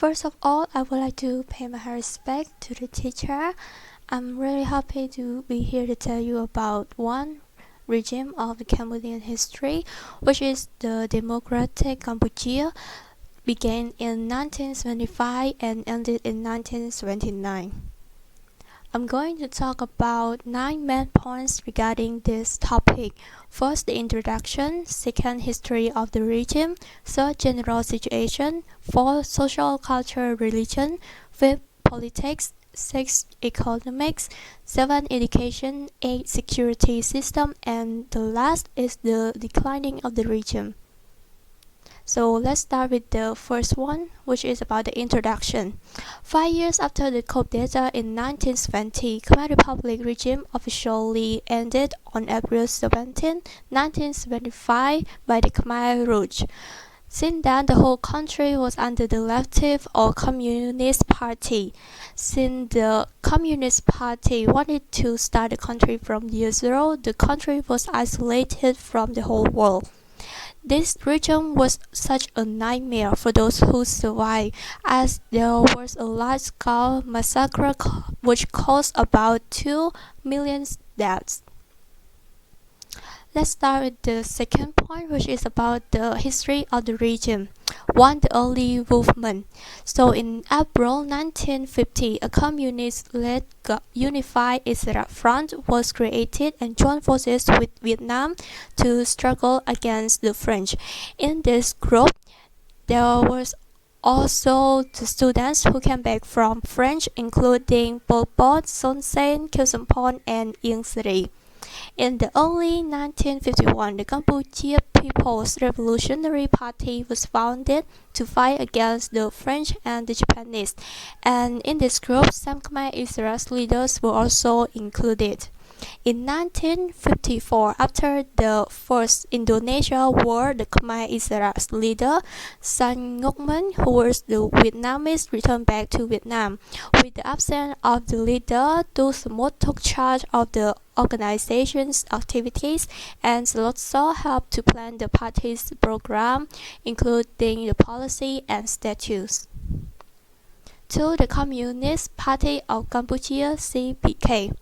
First of all, I would like to pay my respect to the teacher. I'm really happy to be here to tell you about one regime of the Cambodian history, which is the Democratic Kampuchea, began in 1975 and ended in 1979. I'm going to talk about 9 main points regarding this topic. First, the introduction. Second, history of the region. Third, general situation. Fourth, social culture, religion. Fifth, politics. Sixth, economics. Seven, education. Eight, security system. And the last is the declining of the region. So let's start with the first one, which is about the introduction. 5 years after the coup d'etat in 1970, Khmer Republic regime officially ended on April 17, 1975 by the Khmer Rouge. Since then, the whole country was under the leftist or Communist Party. Since the Communist Party wanted to start the country from year zero, the country was isolated from the whole world. This region was such a nightmare for those who survived, as there was a large-scale massacre which caused about 2 million deaths. Let's start with the second point, which is about the history of the region. 1. The early movement. So in April 1950, a communist-led Unified Israel Front was created and joined forces with Vietnam to struggle against the French. In this group, there was also the students who came back from French, including Pol Pot, Son Sen, Khieu Samphan, and Ieng Sary. In the early 1951, the Kampuchea People's Revolutionary Party was founded to fight against the French and the Japanese, and in this group, some Khmer Israel's leaders were also included. In 1954, after the First Indonesia War, the Khmer Israel's leader, San Ngoc Minh, who was the Vietnamese, returned back to Vietnam. With the absence of the leader, Du Samot took charge of the organization's activities and also helped to plan the party's program, including the policy and statutes. 2. The Communist Party of Kampuchea (CPK).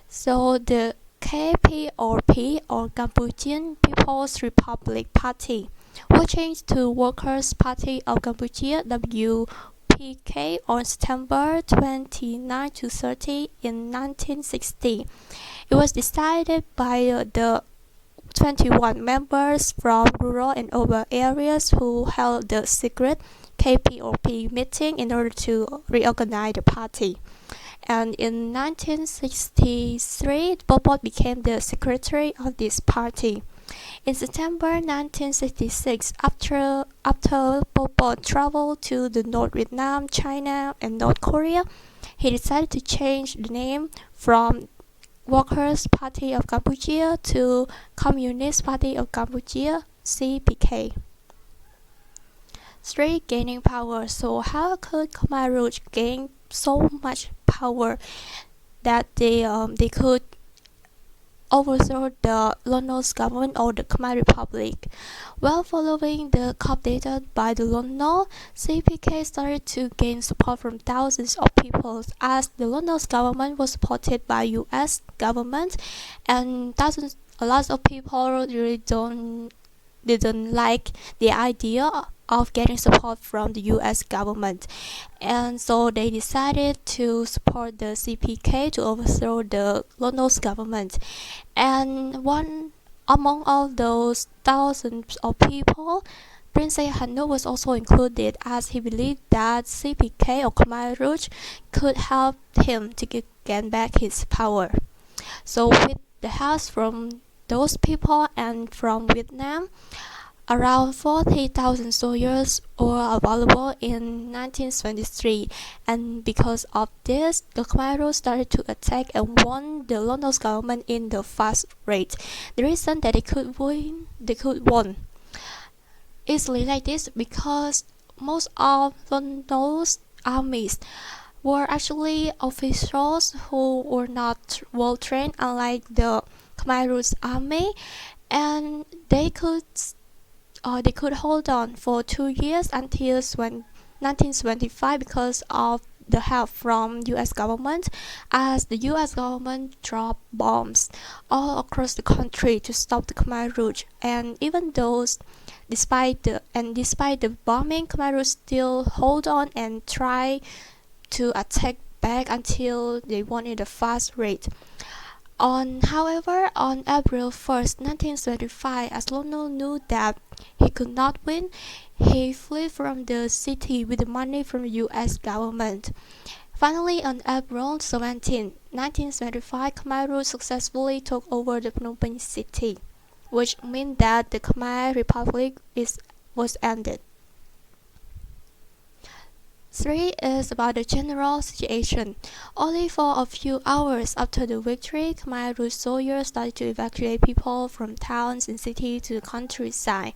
So the KPRP, or Cambodian People's Republic Party, was changed to Workers' Party of Kampuchea (WPK) on September 29 to 30 in 1960. It was decided by the 21 members from rural and urban areas who held the secret KPRP meeting in order to reorganize the party. And in 1963, Pol Pot became the secretary of this party. In September 1966, after Pol Pot traveled to the North Vietnam, China, and North Korea, he decided to change the name from Workers' Party of Kampuchea to Communist Party of Kampuchea (CPK). 3. Gaining power. So how could Khmer Rouge gain so much power that they could overthrow the Lone Nol government or the Khmer Republic? Well, following the coup d'etat by the Lone Nol, CPK started to gain support from thousands of people, as the Lone Nol government was supported by U.S. government, and a lot of people really didn't like the idea of getting support from the US government, and so they decided to support the CPK to overthrow the Lone Nol government. And one among all those thousands of people, Prince Hanno was also included, as he believed that CPK or Khmer Rouge could help him to gain back his power. So with the help from those people and from Vietnam, around 40,000 soldiers were available in 1973, and because of this, the Khmer Rouge started to attack and won the Lone Nol government in the fast rate. The reason that they could win easily like this because most of Lone Nol's armies were actually officials who were not well trained, unlike the Khmer Rouge army, and they could hold on for 2 years until when 1975 because of the help from US government, as the US government dropped bombs all across the country to stop the Khmer Rouge. And even those despite the bombing, Khmer Rouge still hold on and try to attack back until they won at a fast rate. However, on April 1st, 1935, as Lono knew that he could not win, he fled from the city with the money from the US government. Finally, on April 17, 1975, Khmer Rouge successfully took over the Phnom Penh city, which meant that the Khmer Republic was ended. 3 is about the general situation. Only for a few hours after the victory, Khmer Rouge soldiers started to evacuate people from towns and cities to the countryside.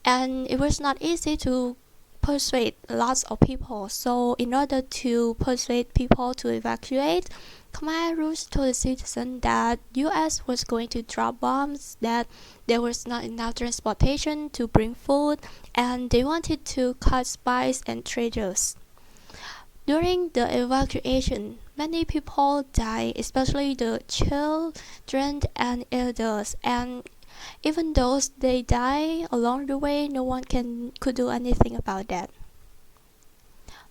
And it was not easy to persuade lots of people. So in order to persuade people to evacuate, Khmer Rouge told the citizens that US was going to drop bombs, that there was not enough transportation to bring food, and they wanted to cut spies and traders. During the evacuation, many people died, especially the children and elders, and even though they died along the way, no one could do anything about that.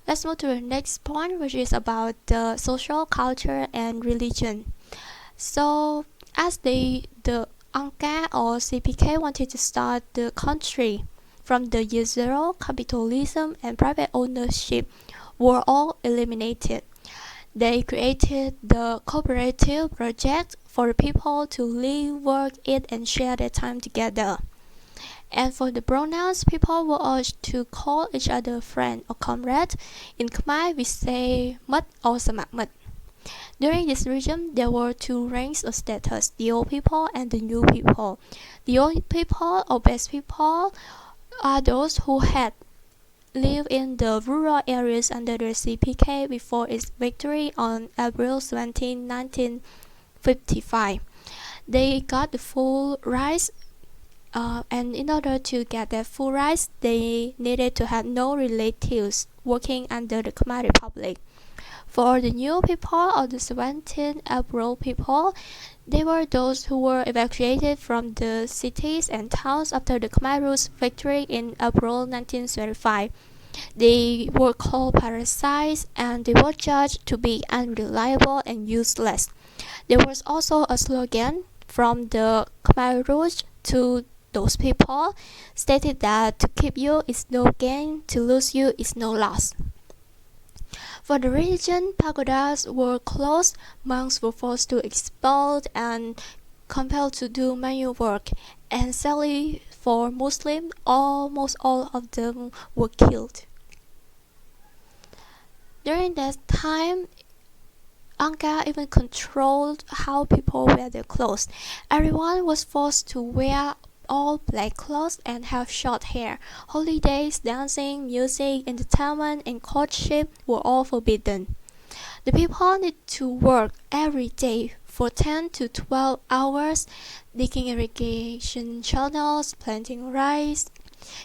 Let's move to the next point, which is about the social culture and religion. So, as the Angka or CPK wanted to start the country from the year zero, capitalism and private ownership were all eliminated. They created the cooperative project for people to live, work, eat, and share their time together. And for the pronouns, people were urged to call each other friend or comrade. In Khmer, we say mật or samak mật. During this region, there were two ranks of status, the old people and the new people. The old people or best people are those who had lived in the rural areas under the CPK before its victory on April 17, 1955. They got the full rights, and in order to get their full rights, they needed to have no relatives working under the Khmer Republic. For the new people or the 17 April people, they were those who were evacuated from the cities and towns after the Khmer Rouge victory in April 1975. They were called parasites and they were judged to be unreliable and useless. There was also a slogan from the Khmer Rouge to those people stated that to keep you is no gain, to lose you is no loss. For the religion, pagodas were closed, monks were forced to expelled and compelled to do manual work, and sadly for Muslims, almost all of them were killed. During that time, Angka even controlled how people wear their clothes. Everyone was forced to wear all black clothes and have short hair. Holidays, dancing, music, entertainment, and courtship were all forbidden. The people need to work every day for 10 to 12 hours, digging irrigation channels, planting rice,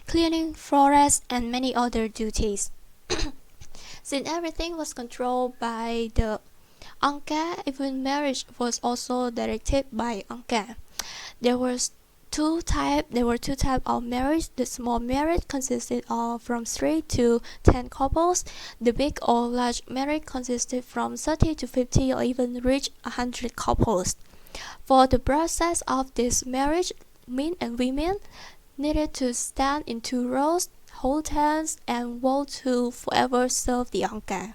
cleaning forests, and many other duties. Since everything was controlled by the Angka, even marriage was also directed by Angka. There were two types of marriage. The small marriage consisted of from 3 to 10 couples. The big or large marriage consisted from 30 to 50 or even reach 100 couples. For the process of this marriage, men and women needed to stand in 2 rows, hold hands, and vow to forever serve the Angka.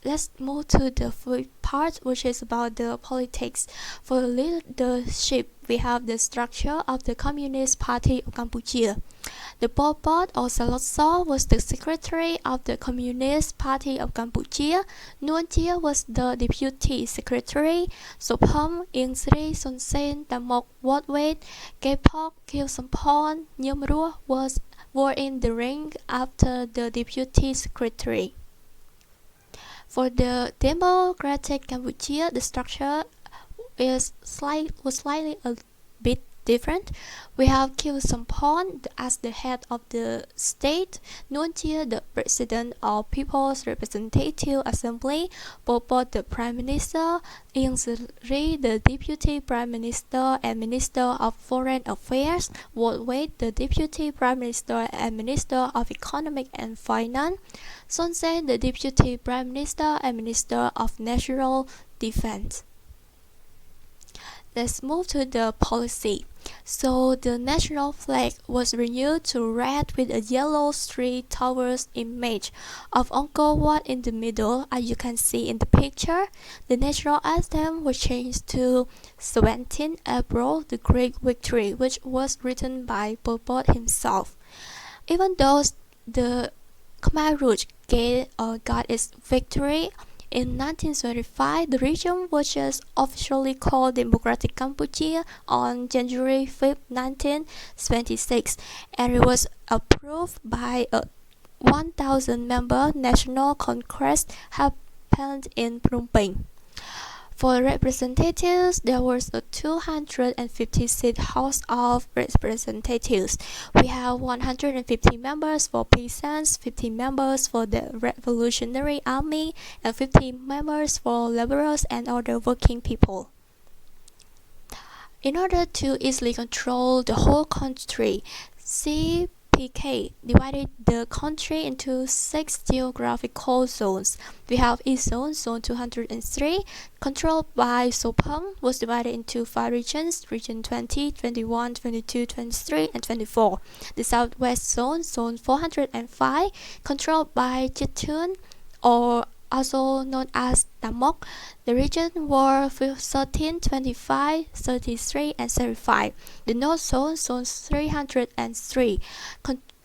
Let's move to the fourth part, which is about the politics. For the leadership, we have the structure of the Communist Party of Kampuchea. The Pol Pot or Salotso was the secretary of the Communist Party of Kampuchea. Nuon Chea was the deputy secretary. Sopham, Ieng Sri, Son Sen, Tamok, Watwait, Kepok, Kil Sampon, Nyumrua were in the rank after the deputy secretary. For the Democratic Kampuchea, the structure was slightly a bit different. We have Kim Sampon as the head of the state, Nuntia the president of People's Representative Assembly, Pol Pot the prime minister, Ieng Sri the deputy prime minister and minister of foreign affairs, Walt Wade the deputy prime minister and minister of economic and finance, Son Sen the deputy prime minister and minister of national defense. Let's move to the policy. So the national flag was renewed to red with a yellow three towers image of Angkor Wat in the middle, as you can see in the picture. The national anthem was changed to 17 April, the Great Victory, which was written by Pol Pot himself. Even though the Khmer Rouge got its victory in 1935, the region was just officially called Democratic Kampuchea on January 5, 1976, and it was approved by a 1,000-member National Congress happened in Phnom Penh. For representatives, there was a 250-seat House of Representatives. We have 150 members for peasants, 50 members for the Revolutionary Army, and 50 members for laborers and other working people. In order to easily control the whole country, CPK divided the country into 6 geographical zones. We have East Zone, Zone 203, controlled by Sopeng, was divided into 5 regions, Region 20, 21, 22, 23, and 24. The Southwest Zone, Zone 405, controlled by Chitun, or also known as Damok. The region were 13, 25, 33, and 35. The North Zone, Zone 303,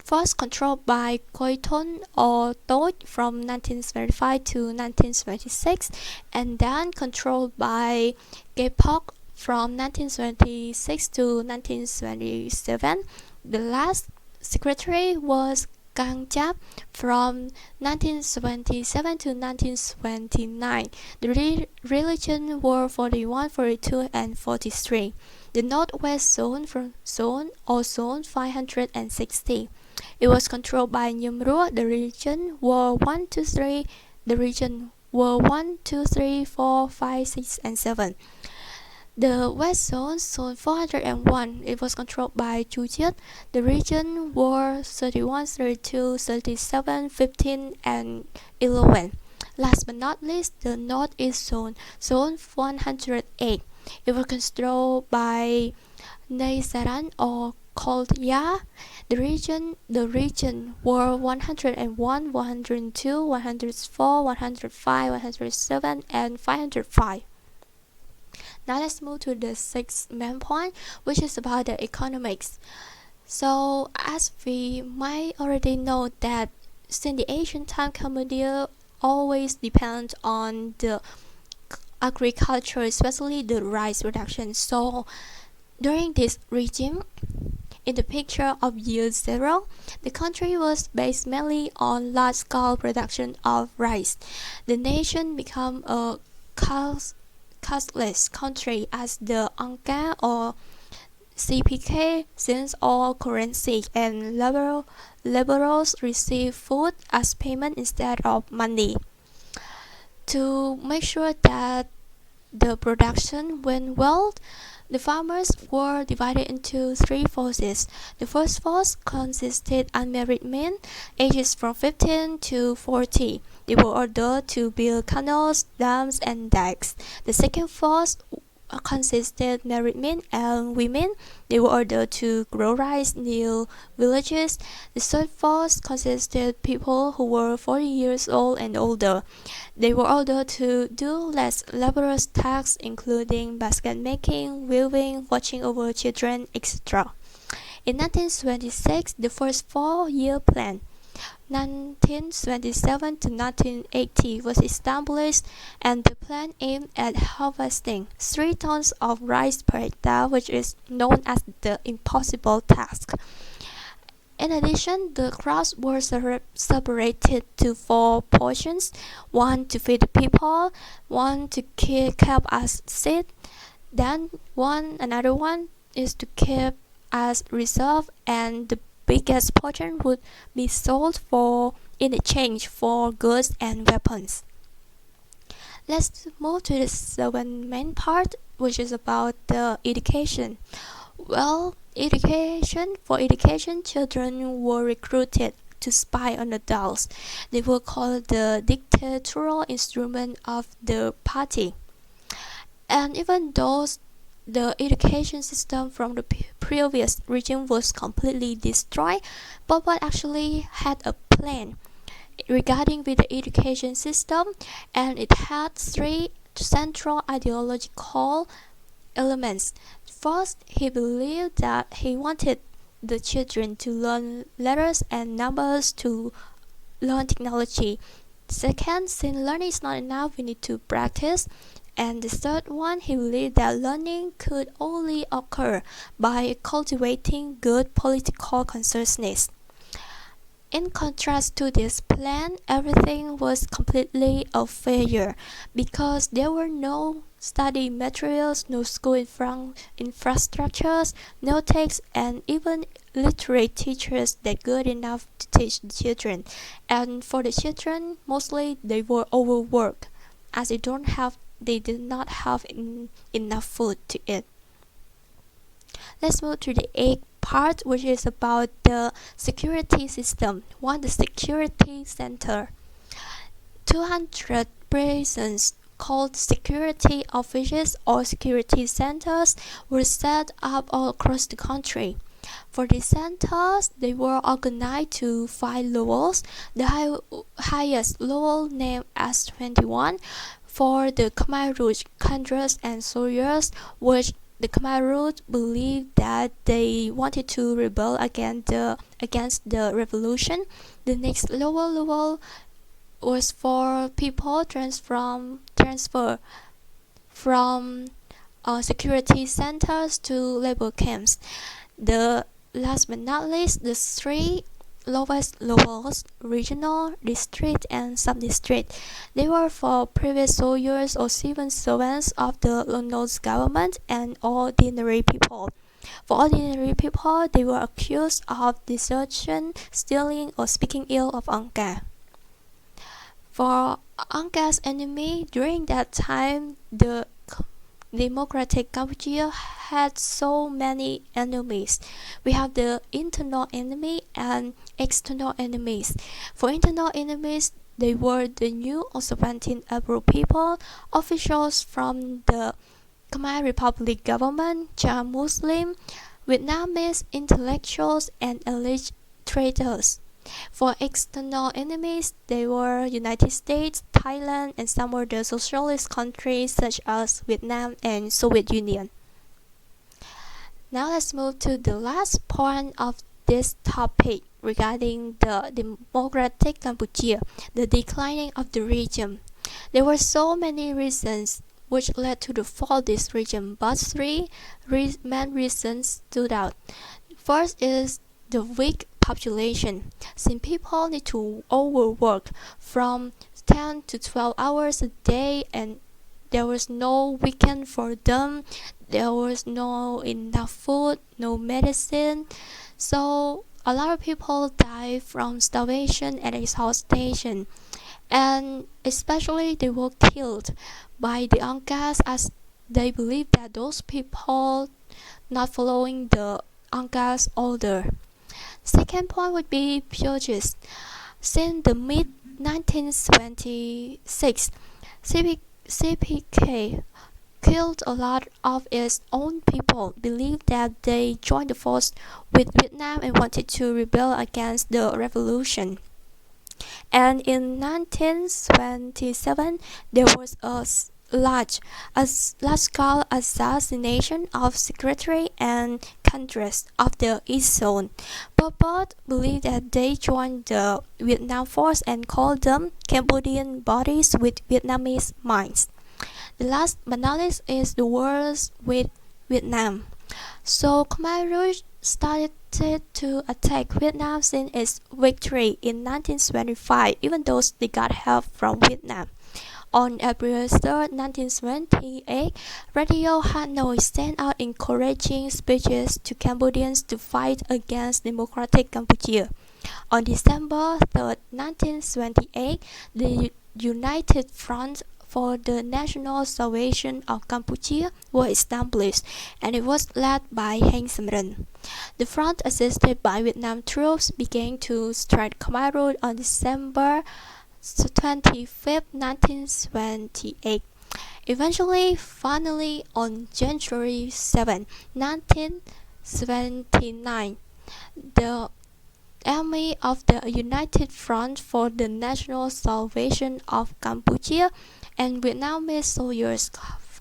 first controlled by Koiton or Toit from 1975 to 1976, and then controlled by Gepok from 1976 to 1977. The last secretary was Gangjap from 1977 to 1979. The religion were 41, 42, and 43. The Northwest Zone from Zone 560. It was controlled by Nyumrua. The region were 1, 2, 3. The region were 1, 2, 3, 4, 5, 6, and 7. The West Zone, Zone 401, it was controlled by Chujiet. The region were 31, 32, 37, 15, and 11. Last but not least, the Northeast Zone, Zone 108. It was controlled by Neisaran or called Ya. The region were 101, 102, 104, 105, 107, and 505. Now let's move to the 6th main point, which is about the economics. So as we might already know that since the ancient time, Cambodia always depends on the agriculture, especially the rice production. So during this regime, in the picture of year 0, the country was based mainly on large-scale production of rice. The nation became a cashless country as the Angka or CPK since all currency and laborers receive food as payment instead of money. To make sure that the production went well, the farmers were divided into 3 forces. The first force consisted of unmarried men, ages from 15 to 40. They were ordered to build canals, dams, and dikes. The second force consisted of married men and women. They were ordered to grow rice near villages. The third force consisted of people who were 40 years old and older. They were ordered to do less laborious tasks, including basket making, weaving, watching over children, etc. In 1926, the first 4-year plan, 1927 to 1980, was established, and the plan aimed at harvesting 3 tons of rice per hectare, which is known as the impossible task. In addition, the crops were separated to 4 portions: 1 to feed the people, 1 to keep as seed, then another one is to keep as reserve, and the biggest portion would be sold for in exchange for goods and weapons. Let's move to the second main part, which is about the education. Well, for education, children were recruited to spy on adults. They were called the dictatorial instrument of the party. And even though the education system from the previous regime was completely destroyed, Pol Pot actually had a plan regarding with the education system, and it had three central ideological elements. First, he believed that he wanted the children to learn letters and numbers, to learn technology. Second, since learning is not enough, we need to practice. And the third one, he believed that learning could only occur by cultivating good political consciousness. In contrast to this plan, everything was completely a failure because there were no study materials, no school infrastructures, no texts, and even literate teachers that good enough to teach the children. And for the children, mostly they were overworked as they did not have enough food to eat. Let's move to the eighth part, which is about the security system. One, the security center. 200 prisons called security offices or security centers were set up all across the country. For these centers, they were organized to 5 levels. The highest level, named as 21, for the Khmer Rouge cadres and soldiers, which the Khmer Rouge believed that they wanted to rebel against the revolution. The next lower level was for people transfer from security centers to labor camps. The last but not least, the three lowest levels, regional, district, and sub-district. They were for previous soldiers or civil servants of the London's government and ordinary people. For ordinary people, they were accused of desertion, stealing, or speaking ill of Angkar. For Angkar's enemy, during that time, the Democratic Kampuchea had so many enemies. We have the internal enemy and external enemies. For internal enemies, they were the new or Serpentine Abro people, officials from the Khmer Republic government, Cham Muslim, Vietnamese intellectuals, and elite traders. For external enemies, they were United States, Thailand, and some of the socialist countries such as Vietnam and Soviet Union. Now let's move to the last point of this topic regarding the democratic Kampuchea, the declining of the region. There were so many reasons which led to the fall of this region, but three main reasons stood out. First is the weak population. Since people need to overwork from 10 to 12 hours a day, and there was no weekend for them, there was no enough food, no medicine, so a lot of people died from starvation and exhaustion, and especially they were killed by the Angkas as they believed that those people not following the Angkas order. Second point would be purges. Since the mid-1976, CPK killed a lot of its own people, believed that they joined the force with Vietnam and wanted to rebel against the revolution. And in 1977, there was a large-scale assassination of secretary and cadres of the East Zone. Pol Pot believed that they joined the Vietnam force and called them Cambodian bodies with Vietnamese minds. The last but not least is the wars with Vietnam. So Khmer Rouge started to attack Vietnam since its victory in 1975, even though they got help from Vietnam. On April 3, 1978, Radio Hanoi sent out encouraging speeches to Cambodians to fight against Democratic Kampuchea. On December 3, 1978, the United Front for the National Salvation of Kampuchea was established, and it was led by Heng Samrin. The front, assisted by Vietnam troops, began to strike Khmer Rouge on December 25, 1978. Eventually, finally, on January 7, 1979, the Army of the United Front for the National Salvation of Kampuchea and Vietnamese soldiers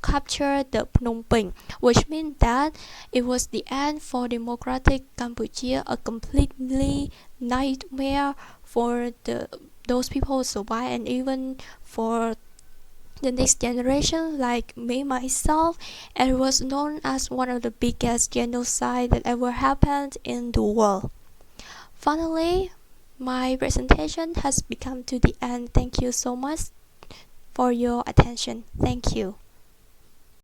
captured the Phnom Penh, which meant that it was the end for democratic Kampuchea, a completely nightmare for those people who survived, and even for the next generation like me myself. And it was known as one of the biggest genocide that ever happened in the world. Finally, my presentation has become to the end. Thank you so much for your attention. Thank you.